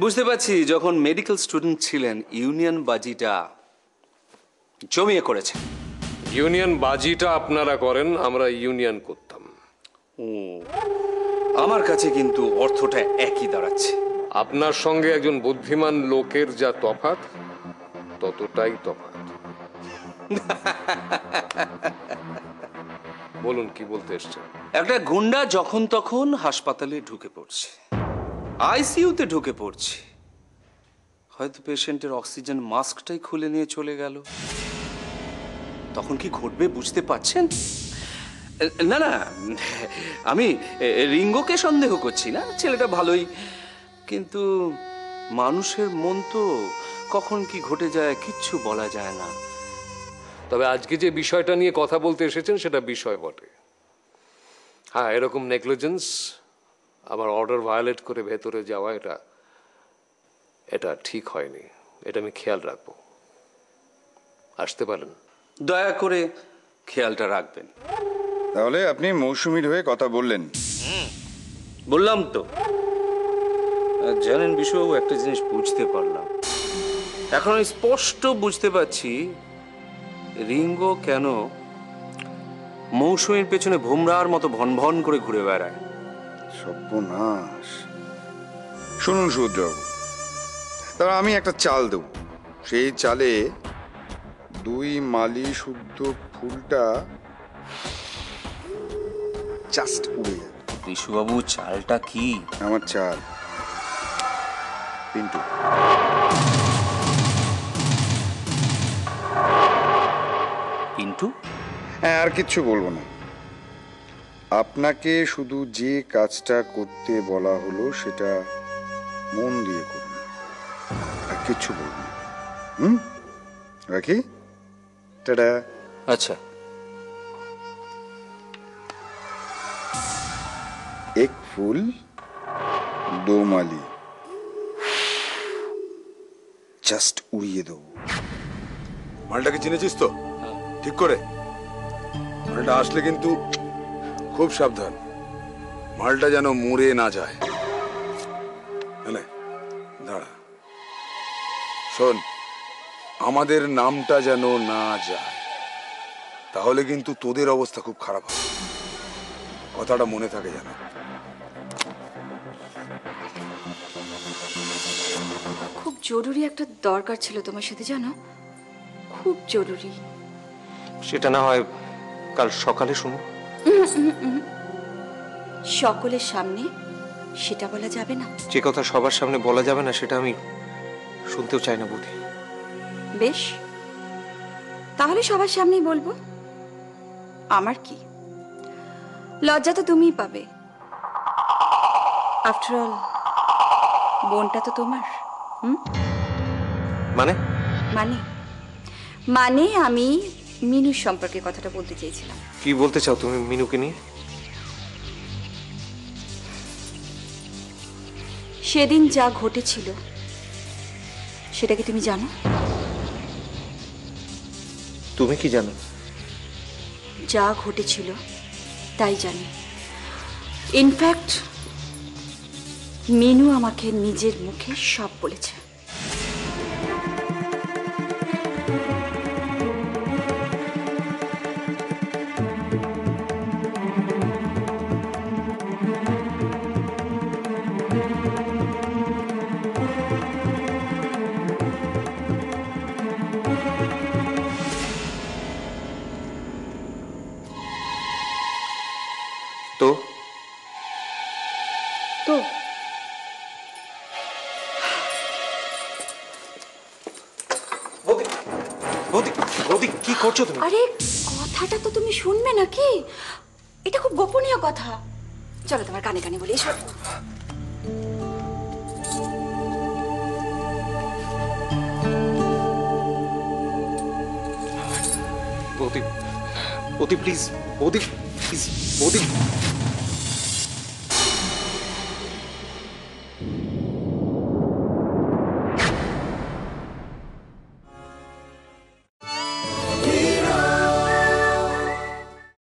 বুঝতে পারছি, যখন মেডিকেল স্টুডেন্ট ছিলেন ইউনিয়ন বাজিটা জমিয়ে করেছেন। ইউনিয়ন বাজিটা আপনারা করেন, আমরা ইউনিয়ন করতাম। আমার কাছে কিন্তু অর্থটা একই দাঁড়াচ্ছে। আপনার সঙ্গে একজন বুদ্ধিমান লোকের যা তফাৎ, ততটাই তফাৎ। বলুন, কি বলতে এসছেন? একটা গুন্ডা যখন তখন হাসপাতালে ঢুকে পড়ছে, আইসিইউতে ঢুকে পড়ছে, হয়তো পেশেন্টের অক্সিজেন মাস্কটাই খুলে নিয়ে চলে গেল। তখন কি ঘটবে বুঝতে পারছেন? না না, আমি রিঙ্গোকে সন্দেহ করছি না, ছেলেটা ভালোই, কিন্তু মানুষের মন তো কখন কি ঘটে যায় কিচ্ছু বলা যায় না। তবে আজকে যে বিষয়টা নিয়ে কথা বলতে এসেছেন সেটা বিষয় বটে। হ্যাঁ, এরকম নেগলিজেন্স, আমার অর্ডার ভায়োলেট করে ভেতরে যাওয়া, এটা ঠিক হয়নি। এটা আমি খেয়াল রাখবো। আসতে পারেন। দয়া করে খেয়ালটা রাখবেন। তাহলে আপনি মৌসুমীর হয়ে কথা বললেন? বললাম তো। জানেন বিষয়, একটা জিনিস বুঝতে পারলাম, এখন আমি স্পষ্ট বুঝতে পারছি রিঙ্গো কেন মৌসুমীর পেছনে ভোমরার মতো ভন ভন করে ঘুরে বেড়ায়। সর্বনাশ। শুনুন সূর্যবাবু, তাহলে আমি একটা চাল দেব, সেই চালে 2 মালি শুদ্ধ ফুলটা জাস্ট উড়ে যাবে। বিশুবাবু, চালটা কি? আমার চাল পিন্টু। পিন্টু? হ্যাঁ, আর কিচ্ছু বলবো না। আপনাকে শুধু যে কাজটা করতে বলা হলো সেটা মন দিয়ে করুন, আর কিচ্ছু বলবো না। রাখি। টাটা। আচ্ছা। এক ফুল 2 মালি, জাস্ট উড়িয়ে দেবো। মালটাকে চিনেছিস তো ঠিক করে? মালটা আসলে কিন্তু খুব সাবধান, মালটা যেন মরে না যায়। দাঁড়া, শোন, আমাদের নামটা যেন না যায়, তাহলে কিন্তু তোদের অবস্থা খুব খারাপ হবে। কথাটা মনে থাকে যেন। খুব জরুরি একটা দরকার ছিল তোমার সাথে, জানো, খুব জরুরি। সেটা না হয় কাল সকালে শুনবো। সকলের সামনে সেটা বলা যাবে না। যে কথা সবার সামনে বলা যাবে না সেটা আমি শুনতেও চাই না বৌদি। বেশ, তাহলে সবার সামনেই বলবো। আমার কি, লজ্জা তো তুমিই পাবে। আফটার অল বোনটা তো তোমার। মানে মানে মানে আমি মিনুর সম্পর্কে কথাটা বলতে চেয়েছিলাম। কি বলতে চাও তুমি মিনুকে নিয়ে? সেদিন যা ঘটেছিল সেটা কি তুমি জানো? তুমি কি জানো? যা ঘটেছিল তাই জানি। ইনফ্যাক্ট মিনু আমাকে নিজের মুখে সব বলেছে। তো তো বৌদি, বৌদি, বৌদি, কি করছো তুমি? আরে কথাটা তো তুমি শুনবে নাকি? এটা খুব গোপনীয় কথা। চলো তোমার কানে কানে বলি। এসো। বৌদি, বৌদি প্লিজ, বৌদি প্লিজ, বৌদি।